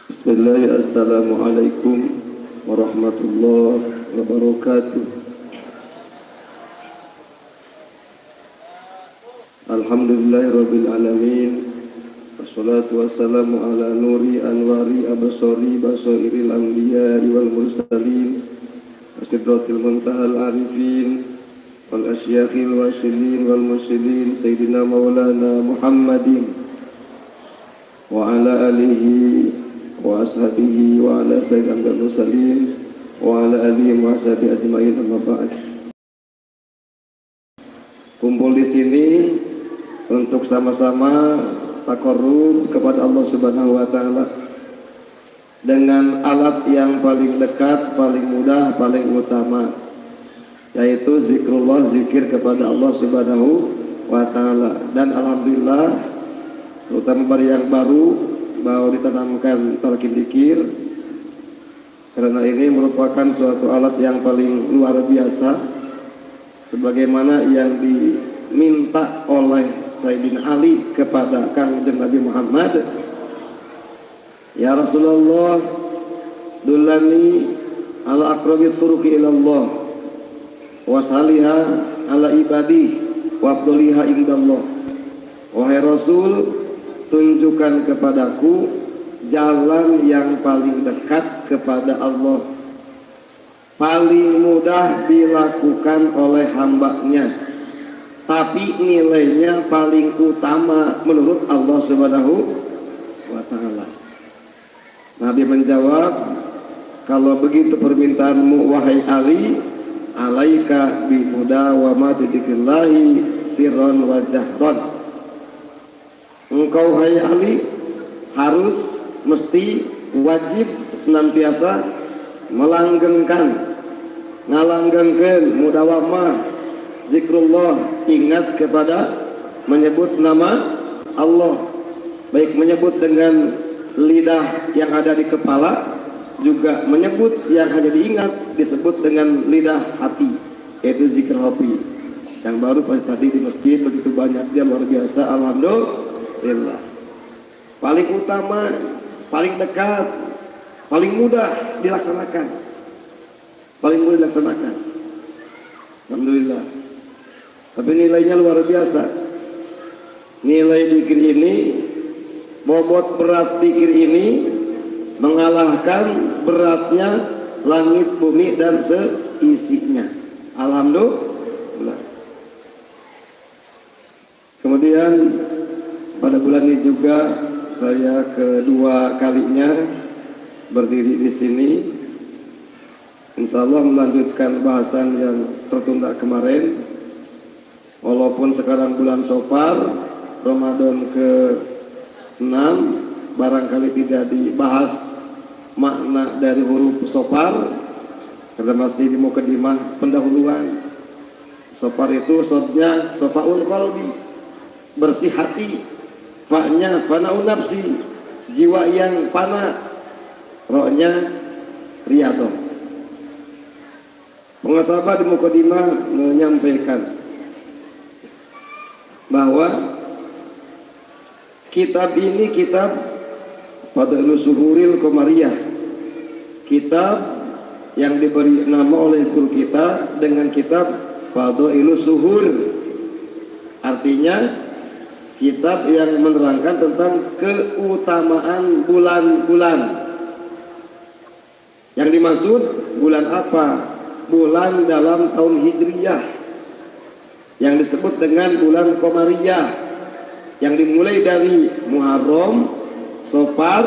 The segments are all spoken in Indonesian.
Bismillah, assalamualaikum warahmatullahi wabarakatuh. Alhamdulillahirabbil alamin. Wassalatu wassalamu ala nuri anwari absari basairil anbiya'i wal mursalin wasidratil muntahal arifin wal asyakhil wasilin wal mursalin sayyidina maulana Muhammadin wa ala alihi wa ashabihi wa ala sayyidil mursalin wa ala alihi wa ashabihi ajmain, amma ba'd. Kumpul di sini untuk sama-sama taqarrub kepada Allah Subhanahu wa taala dengan alat yang paling dekat, paling mudah, paling utama, yaitu zikrullah, zikir kepada Allah Subhanahu wa taala. Dan alhamdulillah, terutama pada yang baru ditanamkan talqin dzikir, karena ini merupakan suatu alat yang paling luar biasa, sebagaimana yang diminta oleh Sayyidina Ali kepada Kanjeng Nabi Muhammad. Ya Rasulullah, dullani ala aqrabi turuqi ilallah wa saliha ala ibadi wa abduliha indallah. Wahai Rasul, tunjukkan kepadaku jalan yang paling dekat kepada Allah, paling mudah dilakukan oleh hambanya, tapi nilainya paling utama menurut Allah Subhanahu wa taala. Nabi menjawab, kalau begitu permintaanmu wahai Ali, alaika bi mudawamati dzikrillahi sirran wa jahran. Engkau hai Ali harus, mesti, wajib senantiasa ngalanggengkeun mudawamah zikrullah, ingat kepada menyebut nama Allah, baik menyebut dengan lidah yang ada di kepala, juga menyebut yang hanya diingat disebut dengan lidah hati, yaitu zikir hati. Yang baru tadi di masjid begitu banyak, dia luar biasa. Alhamdulillah, paling utama, paling dekat, paling mudah dilaksanakan, alhamdulillah. Tapi nilainya luar biasa. Nilai dzikir ini, bobot berat dzikir ini mengalahkan beratnya langit, bumi dan seisinya. Alhamdulillah. Kemudian pada bulan ini juga saya kedua kalinya berdiri di sini. Insya Allah melanjutkan bahasan yang tertunda kemarin. Walaupun sekarang bulan Safar, Ramadan ke-6, barangkali tidak dibahas makna dari huruf Safar, karena masih di mukadimah pendahuluan. Safar itu sodnya sofaul qalbi, bersih hati, fa'nya fana'un nafsi, jiwa yang fana, rohnya riyadhah. Pengasabah di mukadimah menyampaikan bahwa kitab ini kitab Fadlus Suhuril Qamariyah, kitab yang diberi nama oleh guru kita dengan kitab Fadlus Suhur, artinya kitab yang menerangkan tentang keutamaan bulan-bulan. Yang dimaksud bulan apa? Bulan dalam tahun Hijriyah yang disebut dengan bulan Qamariyah, yang dimulai dari Muharram, Safar,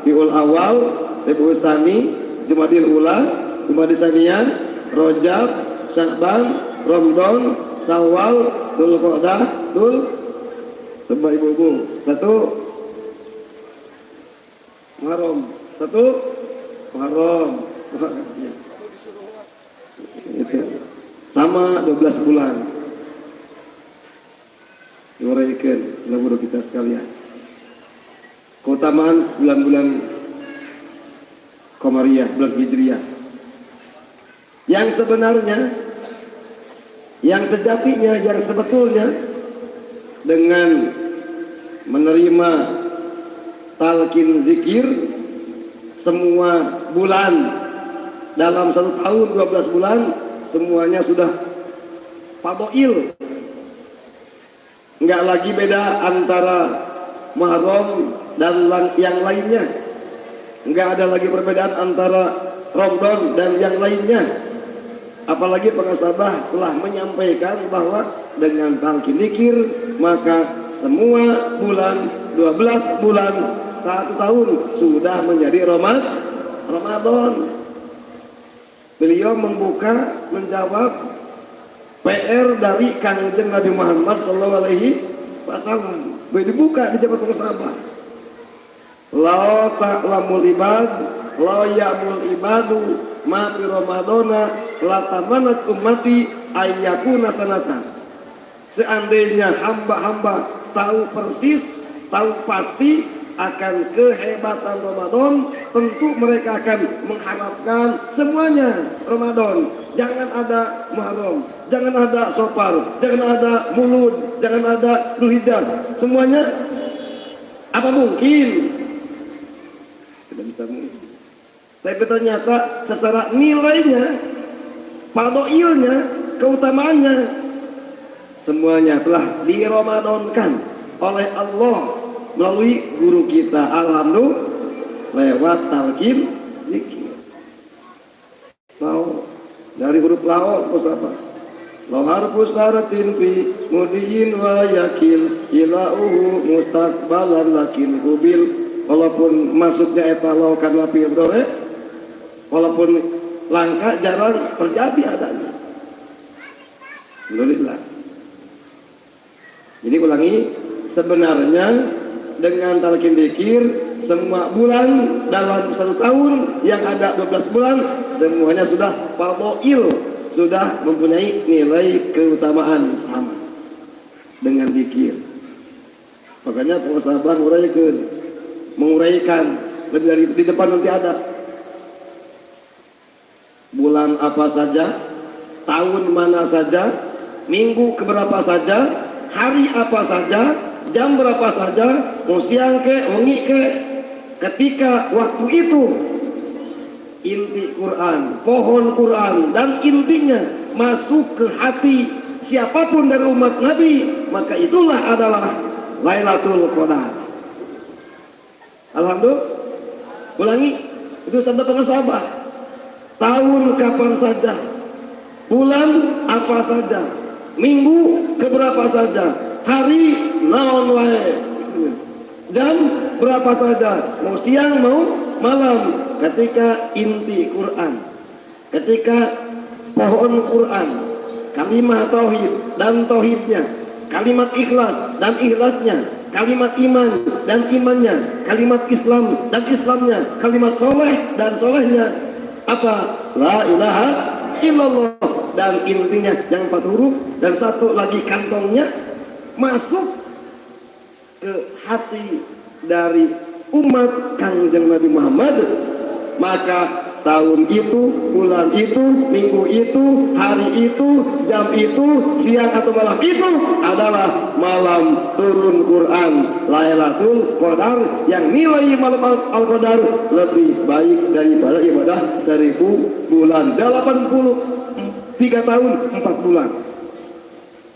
Rabiul Awal, Rabiul Tsani, Jumadil Ula, Jumadil Tsaniyah, Rajab, Sya'ban, Ramadan, Syawal, Dzulqa'dah, coba ibu-ibu, satu Muharram, satu Muharram, sama 12 bulan. Diuraikan guru kita sekalian, keutamaan bulan-bulan Qamariyah, bulan Hijriyah, yang sebenarnya, yang sejatinya, yang sebetulnya, dengan menerima talqin zikir, semua bulan dalam 1 tahun 12 bulan semuanya sudah fadhail. Enggak lagi beda antara Muharram dan yang lainnya. Enggak ada lagi perbedaan antara Ramadan dan yang lainnya. Apalagi pengasabah telah menyampaikan bahwa dengan talqin dzikir maka semua bulan 12 bulan 1 tahun sudah menjadi Ramadan. Beliau membuka menjawab PR dari Kanjeng Nabi Muhammad SAW. Beliau dibuka di jabat pengasabah. La ta'lamul ibad la ya'mul ibadu ma fi ramadana la tamanat ummati ayyakuna sanatan. Seandainya hamba-hamba tahu persis, tahu pasti akan kehebatan Ramadan, tentu mereka akan mengharapkan semuanya Ramadan. Jangan ada Muharram, jangan ada Safar, jangan ada Mulud, jangan ada Dzulhijjah. Semuanya apa mungkin? Tidak bisa mungkin. Tapi ternyata secara nilainya, fadhailnya, keutamaannya, semuanya telah diramadankan oleh Allah melalui guru kita, alhamdulillah, lewat talqin dzikir. Mau dari huruf lao terus apa? Lo harfu syaratin fi mudiyin wa yakil ilauhu mustaqbalan lakin hubil. Walaupun masuknya eta lo karena fi'il, walaupun langka jarang terjadi adanya. Alhamdulillah. Jadi ulangi, sebenarnya dengan talqin dzikir semua bulan dalam 1 tahun yang ada 12 bulan semuanya sudah fadhail, sudah mempunyai nilai keutamaan sama dengan dzikir. Makanya pengusaha menguraikan lebih dari di depan nanti ada bulan apa saja, tahun mana saja, minggu keberapa saja, hari apa saja, jam berapa saja, mau siang ke, wengi ke, ketika waktu itu inti Quran, pohon Quran dan intinya masuk ke hati siapapun dari umat Nabi, maka itulah adalah Lailatul Qadar. Alhamdulillah. Ulangi, itu sabda pengasabah. Tahun kapan saja, bulan apa saja, minggu keberapa saja, hari naon wae, jam berapa saja, mau siang mau malam, ketika inti Quran, ketika pohon Quran, kalimat tauhid dan tauhidnya, kalimat ikhlas dan ikhlasnya, kalimat iman dan imannya, kalimat Islam dan Islamnya, kalimat soleh dan solehnya, apa? La ilaha illallah, dan intinya yang 4 huruf dan 1 lagi kantongnya masuk ke hati dari umat Kanjeng Nabi Muhammad, maka tahun itu, bulan itu, minggu itu, hari itu, jam itu, siang atau malam itu adalah malam turun Quran Lailatul Qadar, yang nilai malam Al-Qadar lebih baik daripada ibadah 1000 bulan, 83 tahun 4 bulan,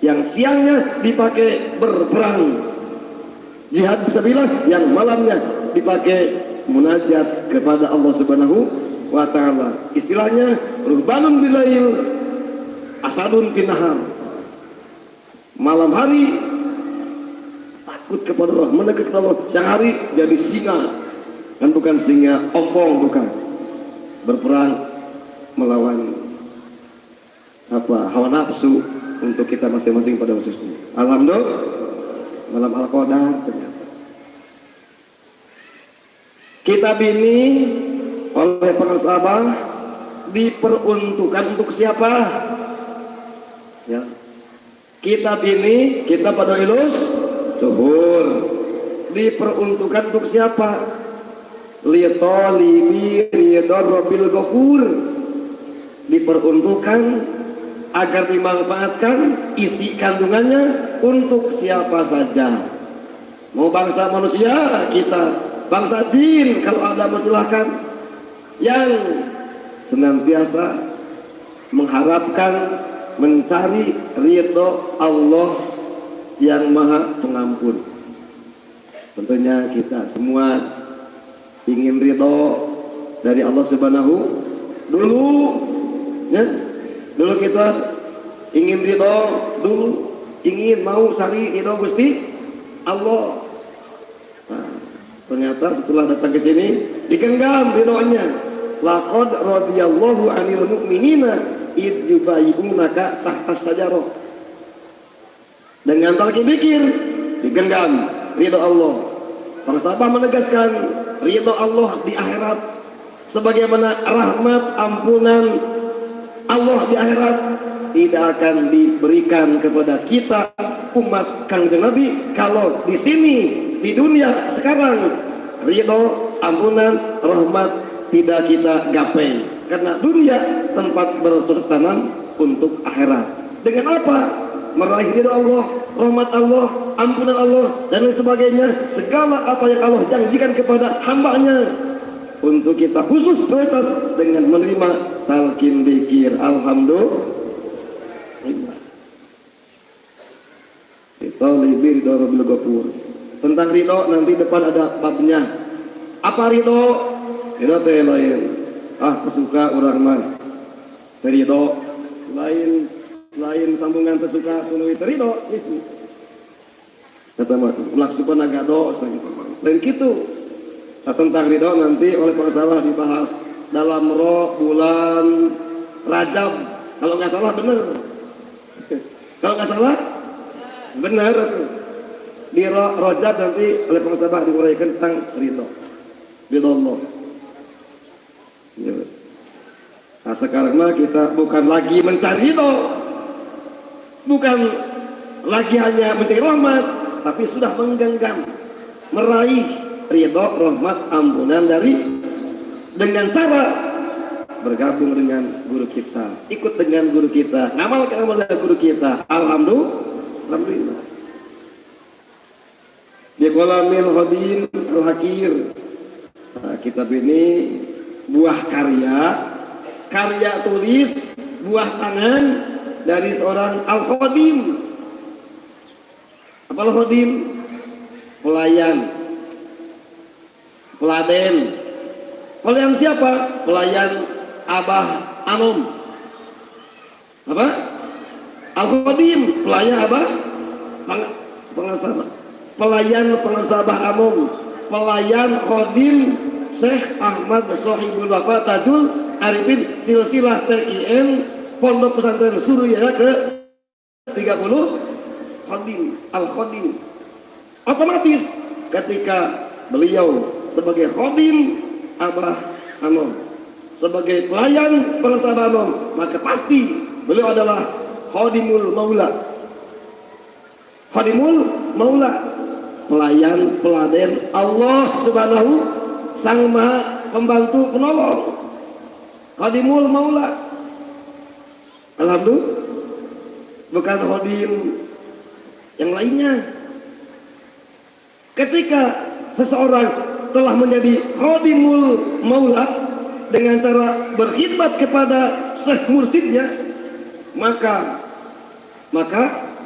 yang siangnya dipakai berperang jihad fisabilillah, yang malamnya dipakai munajat kepada Allah Subhanahu wa ta'ala. Istilahnya ruhbanun bilail asadun binahar. Malam hari takut kepada Allah, mendekat kepada Allah. Siang hari jadi singa, kan bukan singa ompong, bukan, berperang melawan apa hawa nafsu untuk kita masing-masing pada khususnya. Alhamdulillah, malam Al-Qadar ternyata. Kitab ini oleh pengasabah diperuntukkan untuk siapa? Ya. Kitab ini, kitab Fadailus Zuhur, diperuntukkan untuk siapa? Litolibi ridor robil ghafur, diperuntukkan agar dimanfaatkan isi kandungannya untuk siapa saja. Mau bangsa manusia kita, bangsa jin kalau ada silahkan, yang senantiasa mengharapkan, mencari ridho Allah yang Maha Pengampun. Tentunya kita semua ingin ridho dari Allah Subhanahu dulu, ya. Dulu kita ingin ridho, dulu ingin mau cari ridho Gusti Allah. Nah, ternyata setelah datang ke sini digenggam ridhonya. Laqad radhiyallahu 'anil mu'minina id yubayyi'unaka tahta syajarah. Dengan talqin dzikir digenggam ridho Allah. Para sahabat menegaskan ridho Allah di akhirat sebagaimana rahmat ampunan Allah di akhirat tidak akan diberikan kepada kita umat Kanjeng Nabi kalau di sini di dunia sekarang ridho ampunan rahmat tidak kita gapai, karena dunia tempat bercocok tanam untuk akhirat. Dengan apa? Meraih ridho Allah, rahmat Allah, ampunan Allah, dan lain sebagainya. Segala apa yang Allah janjikan kepada hambanya, untuk kita khusus prioritas dengan menerima talqin dzikir. Alhamdulillah. Talibi ridho Rabbil Ghafur. Tentang ridho nanti depan ada babnya. Apa ridho? Ridho teh lain. Pesuka orang mah. Ridho lain sambungan pesuka penuhi ridho itu. Kata mah laksukan agado lain gitu. Tentang ridho nanti oleh para salah dibahas dalam bulan Rajab. Kalau nggak salah benar. Kalau nggak salah benar. Di Rajab nanti oleh para sahabat diuraikan tentang ridho Allah. Ya. Nah, sekarang mah kita bukan lagi mencari ridho, bukan lagi hanya mencari rahmat, tapi sudah menggenggam meraih ridho, rahmat, ampunan dengan cara bergabung dengan guru kita, ikut dengan guru kita, ngamalkan amalan guru kita. Alhamdulillah. Di Qalamil Hadin Al-Hakir. Nah, kitab ini buah karya tulis, buah tangan dari seorang Al-Khadim. Apa Al-Khadim? Pelayan, peladen. Pelayan siapa? Pelayan Abah Anom. Apa? Al-Khadim, pelayan Abah pengasaba. Pelayan pengasabah Anom. Pelayan Khadim Syekh Ahmad Sohibul Wafa Tajul Arifin Silsilah TKN Pondok Pesantren Surya ke 30 Khadim Al-Khadim. Otomatis ketika beliau sebagai Khadim Abah Anom, sebagai pelayan pengasabah Anom, maka pasti beliau adalah Khadimul Maula. Khadimul Maula, pelayan peladen Allah Subhanahu Sang Maha Pembantu Penolong. Khadimul Maula. Alhamdulillah. Bukan khadim yang lainnya. Ketika seseorang telah menjadi Khadimul Maula dengan cara berkhidmat kepada Syekh Mursidnya, maka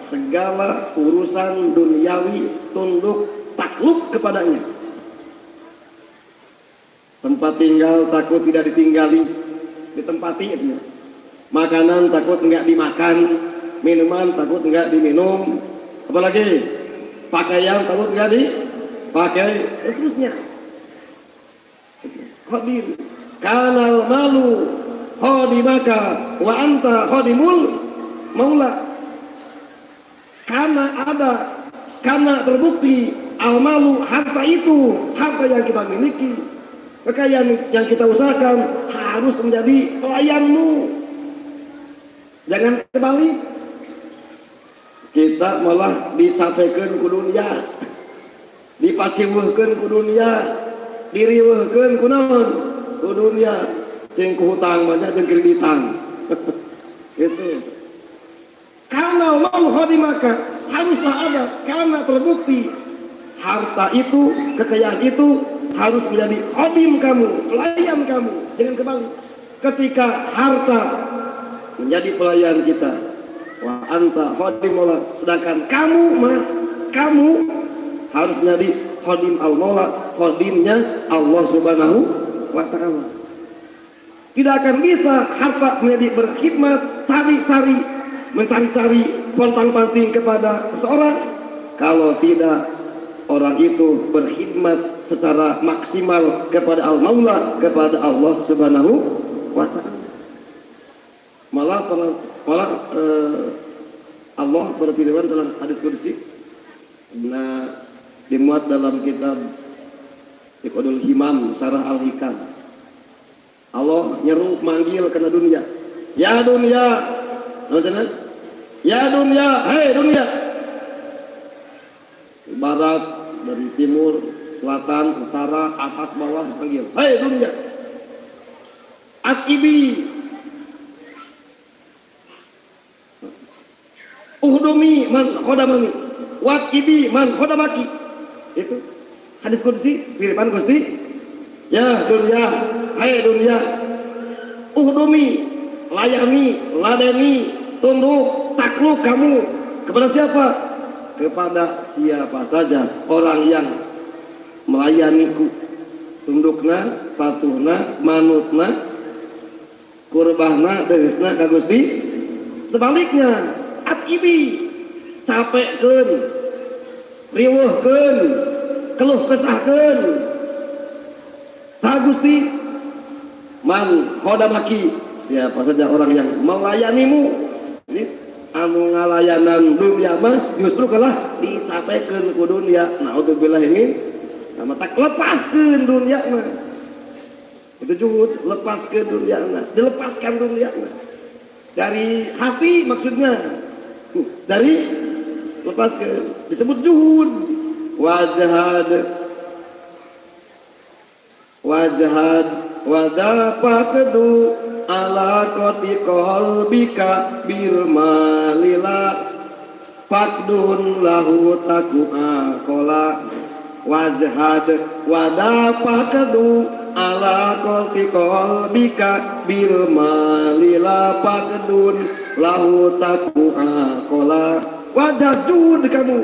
segala urusan duniawi tunduk takluk kepadanya. Tempat tinggal takut tidak ditinggali, ditempati. Makanan takut enggak dimakan, minuman takut enggak diminum, apalagi pakaian takut enggak dipakai, seterusnya. Khadim, kanal malu khadimaka wa anta khadimul maula. Karena terbukti al-malu, harta itu, harta yang kita miliki, kekayaan yang kita usahakan harus menjadi pelayanmu. Jangan kembali kita malah dicapekeun ku dunia, dipaciweuhkeun ku dunia, diriweuhkeun ku naon? Ku dunia, jeung ku hutang banyak jeung kreditan. Gitu. Karena mau khadimaka haruslah ada, karena terbukti harta itu, kekayaan itu harus menjadi khodim kamu, pelayan kamu. Jangan kembali. Ketika harta menjadi pelayan kita, wa anta khodimullah, sedangkan kamu harus menjadi khodim al-maula, khodimnya Allah Subhanahu wa ta'ala. Tidak akan bisa harta menjadi berkhidmat, mencari-cari pontang-panting kepada seseorang kalau tidak orang itu berkhidmat secara maksimal kepada al-maula, kepada Allah Subhanahu wa ta'ala. Malah Allah berfirman dalam hadis qudsi, dimuat dalam kitab Iqadul Himam Sarah Al-Hikam. Allah nyeru manggil kena dunia. Ya dunia. Ya dunia, hei dunia. Barat, dari timur, selatan, utara, atas, bawah dipanggil. Hei dunia. Akibi. Uhdumi man khodamani. Wakibi man khodamaki. Itu hadis qudsi, firman Gusti. Ya dunia, hai dunia. Uhdumi, layani, ladeni, tunduk, takluk kamu kepada siapa? Kepada siapa saja orang yang melayaniku. Tundukna, patuhna, manutna, kurbahna, deusna ka Gusti. Sebaliknya, atibi, capekkeun, riweuhkeun, keluh kesahkeun. Sa Gusti, man khodamaki, siapa saja orang yang melayanimu. Ini anu ngalayanan dunia mah justru kalah dicapekeun ku dunia. Naudzubillah ini nama tak lepaskeun dunia mah. Itu juhud, lepaskeun dunia mah, dilepaskan dunia mah. Dari hati maksudnya. Dari lepaskeun disebut juhud. Wajahad wadapakdu ala koti kolbika birmalila fakdun lahu taku akola. Wajahad wadapakdu ala koti kolbika birmalila fakdun lahu taku akola. Wajah juhud kamu.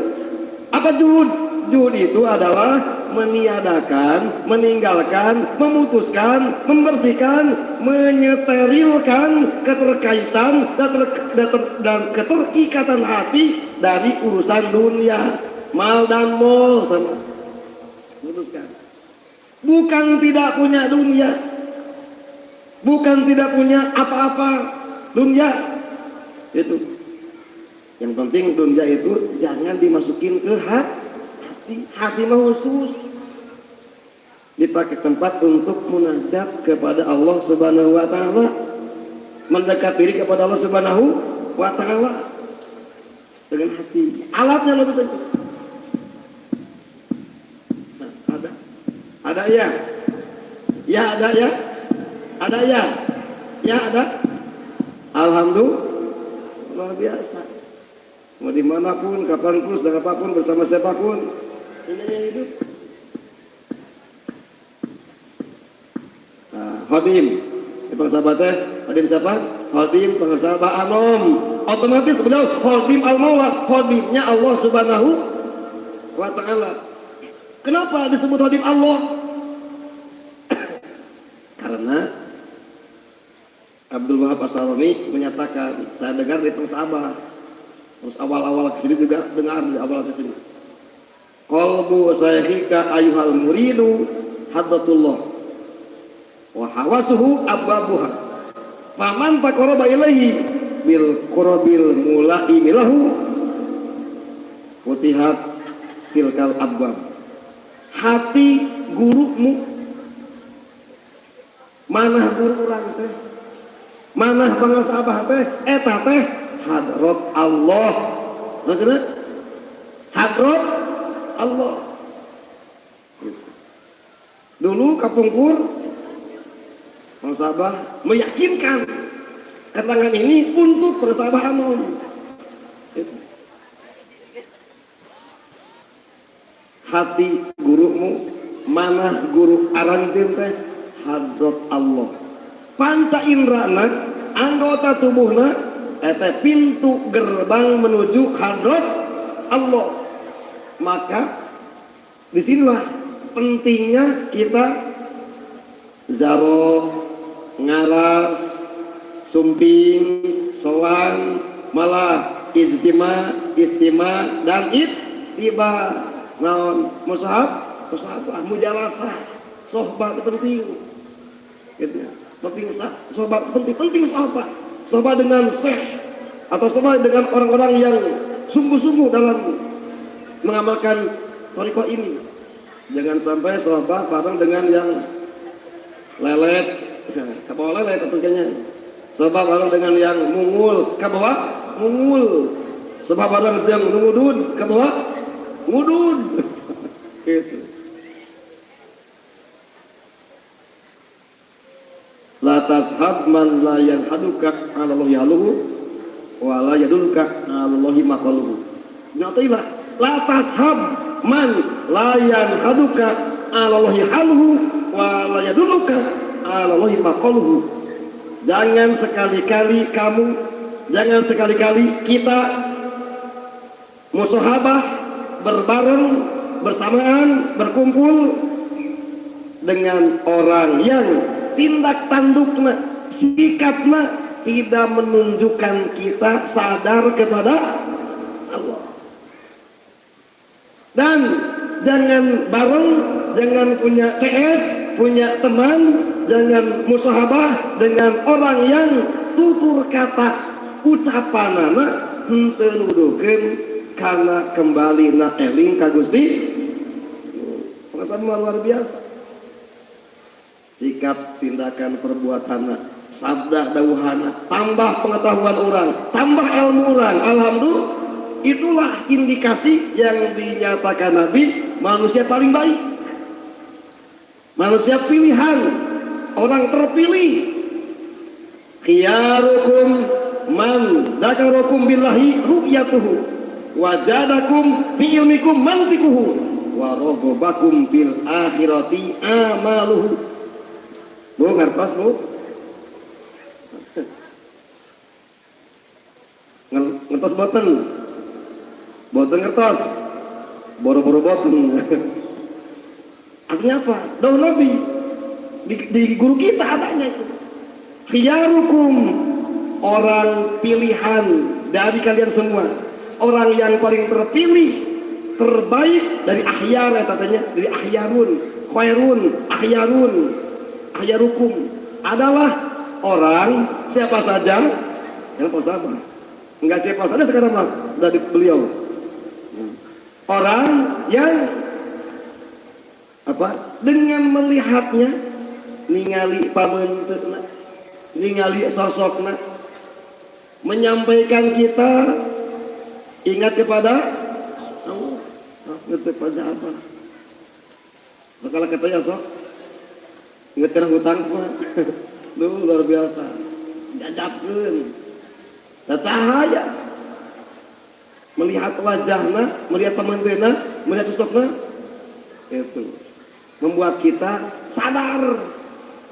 Apa juhud? Juhud itu adalah meniadakan, meninggalkan, memutuskan, membersihkan, menyeterilkan keterkaitan dan keterikatan hati dari urusan dunia, mal dan mol sama. Memutuskan. Bukan tidak punya dunia, bukan tidak punya apa-apa dunia. Itu. Yang penting dunia itu jangan dimasukin ke hati. Hati mah khusus dipakai tempat untuk munajat kepada Allah Subhanahu wa ta'ala, mendekat diri kepada Allah Subhanahu wa ta'ala dengan hati. Alatnya lebih saja. Nah, ada ya, ya ada ya, ada ya, ya ada. Alhamdulillah, luar biasa. Mau dimanapun, kapanpun, sedang apapun, bersama siapapun, ini hidup. Nah, Khodim, sahabatnya, Khodim siapa? Khodim pengasahabah Anom. Otomatis beliau Khodim al-Maula, Khodimnya Allah Subhanahu wa ta'ala. Kenapa disebut Khodim Allah? Karena Abdul Wahab As-Salami menyatakan, saya dengar di pensahabah. Terus awal-awal kesini juga dengar di awal kesini. Qalbu sayhika ayuhal muridu haddatullah wa hawasuhu abwabuha. Faman taqarraba ilaihi bil qurbil mulaimi lahu futihat tilkal abwab. Hati gurumu, mana guru urang teh? Mana pangasabah teh? Eta teh hadrat Allah. Maksudnya hadrat Allah. Dulu kapungkur Sabah meyakinkan keterangan ini untuk persahabatan Anom. Hati gurumu, manah guru aranjeun teh hadrat Allah. Panca indrana anggota tubuhna eta pintu gerbang menuju hadrat Allah. Maka disinilah pentingnya kita zaro, ngaras, sumping, sowan, malah ijtima, istima, dan ittiba. Naon musahabah, mujalasah, sohbah penting. Gitu ya. Penting sohbah penting sohbah dengan syekh atau sohbah dengan orang-orang yang sungguh-sungguh dalam mengamalkan thariqah ini. Jangan sampai sohbah bareng dengan yang lelet, kabawa lelet tentunya. Sohbah bareng dengan yang mungul, kabawa mungul. Sohbah bareng yang ngudud, kabawa ngudud. Gitu. La tashab man la yanhaduka 'ala Allah yaluhu wa la yadulka 'ala Allah maqaluhu. Nyatailah la tashab man la yanhaduka 'ala Allah yaluhu wa la yadulka 'ala Allah maqaluhu. Jangan sekali-kali kamu, jangan sekali-kali kita musahabah, berbareng, bersamaan, berkumpul dengan orang yang tindak tandukna, sikapna tidak menunjukkan kita sadar kepada Allah. Dan jangan bareng, jangan punya CS, punya teman, jangan musahabah dengan orang yang tutur kata ucapanana henteu nuduhkeun kana kembali na eling ka Gusti. Pengetahuan luar biasa. Sikap, tindakan, perbuatan, sabda, dauhana, tambah pengetahuan orang, tambah ilmu orang. Alhamdulillah, itulah indikasi yang dinyatakan Nabi, manusia paling baik, manusia pilihan, orang terpilih. Khiyarukum man dzakarakum billahi ru'yatuhu wajadakum bi ilmikum mantikuhu wa raghabakum fil akhirati amaluhu. Bu, ngertos bu? Ngertos boten? Boten ngertos? Boro-boro boten. Artinya apa? Dawuh Nabi di guru kita adanya itu. Khiyarukum, orang pilihan dari kalian semua, orang yang paling terpilih, terbaik dari akhyar, katanya dari akhyarun, khairun, akhyarun. Ahyarukum adalah orang siapa saja yang sahabat, enggak siapa saja sekarang mas dari beliau, orang yang apa dengan melihatnya ningali pamenteuna, ningali sosokna, menyampaikan kita ingat kepada Allah, ingat kepada apa segala katanya sok. Ingat kena hutang mah, luar biasa, jajapkeun, dan cahaya, melihat wajahna, melihat pamenteuna, melihat sosokna, itu membuat kita sadar,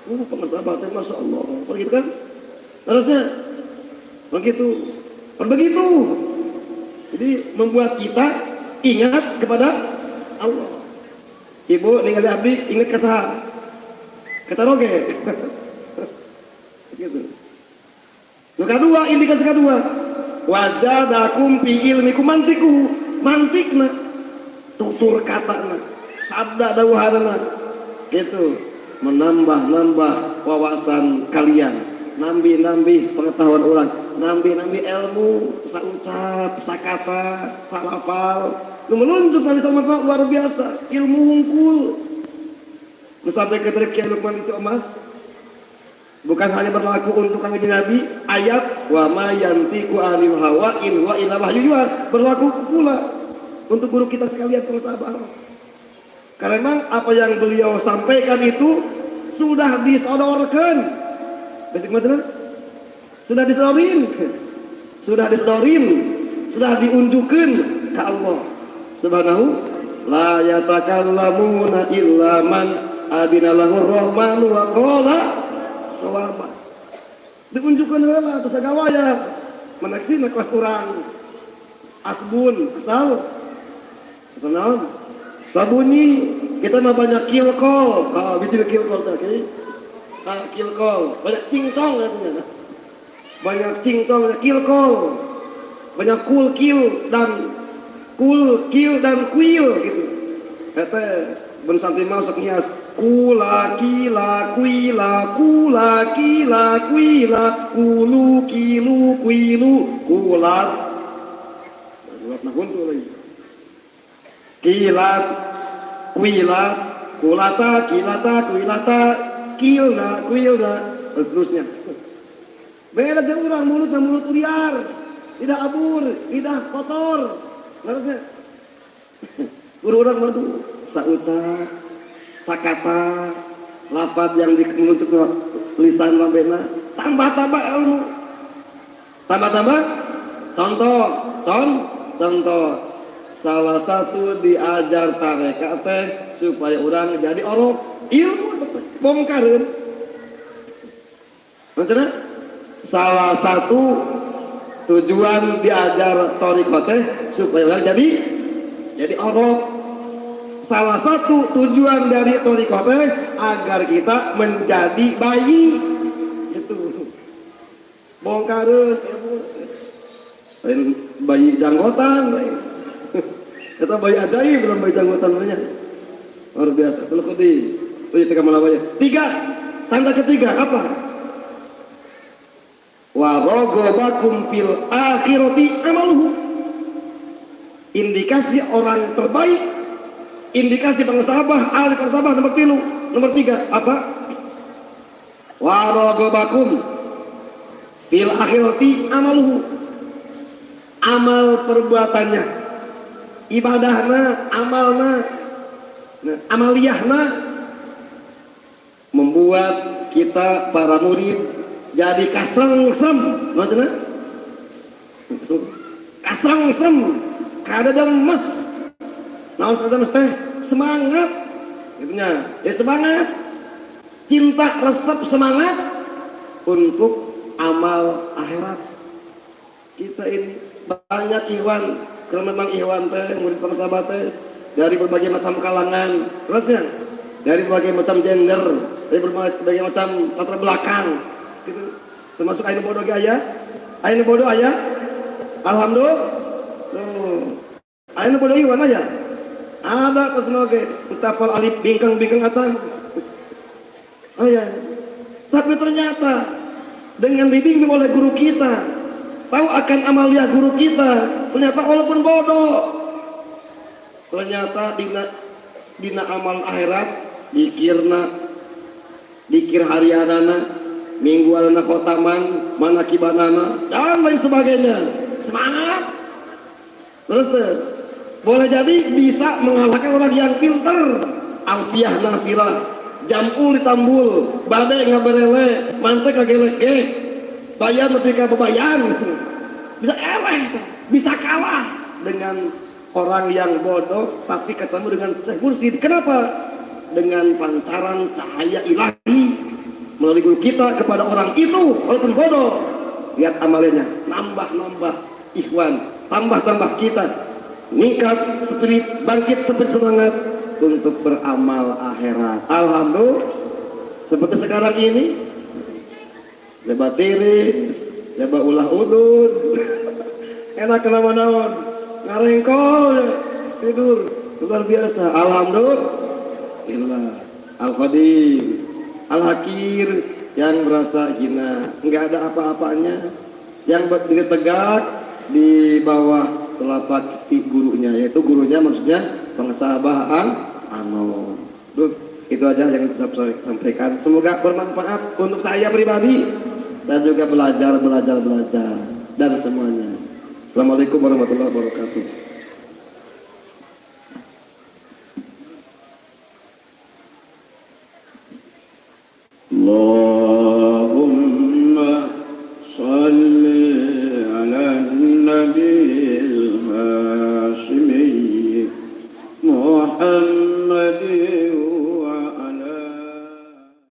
pengesahabatnya masya Allah, begitu kan? Harusnya begitu, jadi membuat kita ingat kepada Allah. Ibu ningali abdi ingat ke saha? Kata roge. Gitu. Yang kedua, indikasi kedua, wajadakum fi ilmikum mantiku, mantikna, tutur katana, sabda dauhanana, gitu, menambah wawasan kalian, nambi pengetahuan orang, nambi ilmu, saucap, sakata, salafal, menunjuk Nabi SAW luar biasa, ilmu hungkul. Sampai ke Kiai Lukman itu emas, bukan hanya berlaku untuk kanjeng Nabi, ayat wa ma yantiqu anil hawa in wa illa wahyu berlaku pula untuk guru kita sekalian para sahabat. Karena memang apa yang beliau sampaikan itu sudah disodorkan, sudah disodorin, sudah diunjukkan ke Allah Subhanahu la yatakallamuna illa man adina lahur rahmanu wa qala shawaba. Diunjukkan heula teu sagawaya manaksina kelas urang asbun asal naon sabunyi kita mah banyak kill call biji kill call tadi kill call banyak cingtong katanya banyak cingtong kill call banyak cool kill dan kuil gitu eta ben santri mah sok ngias kula kila kuila kula kila kuila kulu kilu kuilu kulat buat nahun tuh lagi kilat kuilat kulata kilata kuilata kilna kuilna terusnya beda jeung urang mulut liar tidak abur tidak kotor harusnya urang madu saucap sakata lafaz yang dimuncul ke lisan lambena tambah ilmu tambah contoh salah satu diajar tarekat teh supaya orang jadi orok ilmu bongkareun maksudnya salah satu tujuan diajar thariqah teh supaya orang jadi orok. Salah satu tujuan dari thariqah teh agar kita menjadi bayi. Itu. Bongkareun lain bayi janggotan. Kita bayi ajaib dalam bayi janggotan banyak. Luar biasa. Kalau kodi, tiga malabaya. Tanda ketiga apa? Wa raghabakum fil akhirati amaluhu. Indikasi orang terbaik, indikasi pengesabah, ahli pengesabah nomor 3 apa? Wa raghabakum fil akhirati amaluhu. Amal perbuatannya, ibadahna, amalna, amaliyahna membuat kita para murid jadi kasrangsem, maksudnya kasrangsem, kadang mes, naon sadar mes teh semangat, gitunya, ya semangat, cinta resep semangat untuk amal akhirat. Kita ini banyak ikhwan, karena memang ikhwan teh murid pensahabat teh dari berbagai macam kalangan, terusnya dari berbagai macam gender, dari berbagai macam latar belakang. Gitu. Termasuk ainu bodoh aya, ainu bodoh aya, alhamdulillah. Ainu bodoh iwan aya, ada kesnoge, utapal alif bingkang atan. Oh ya, tapi ternyata dengan dibimbing oleh guru kita, tahu akan amalia guru kita, ternyata walaupun bodoh, ternyata dina amal akhirat, dikir harianana, mingguanana khotaman, manakibanana, dan lain sebagainya. Semangat. Terus boleh jadi bisa mengalahkan orang yang pintar. Alfiah nasirah, jamul ditambul, badai ngaberele, mantek kageleke, bayar lebih ke bebayan. Bisa bisa kalah dengan orang yang bodoh tapi ketemu dengan Syekh Mursyid. Kenapa? Dengan pancaran cahaya ilahi melalui guru kita kepada orang itu, walaupun bodoh, lihat amalnya, nambah ikhwan, tambah kita meningkat spirit, bangkit spirit semangat untuk beramal akhirat. Alhamdulillah, seperti sekarang ini lebat tiris, lebat ulah udun, enak kenapa-naon, ngarengkol, tidur, luar biasa. Alhamdulillah, Al-Qadir, Al-Hakir yang merasa hina, nggak ada apa-apanya, yang berdiri tegak di bawah telapak gurunya, yaitu gurunya maksudnya pengesabahan ano. Itu aja yang saya sampaikan. Semoga bermanfaat untuk saya pribadi dan juga belajar dan semuanya. Assalamualaikum warahmatullahi wabarakatuh. Allah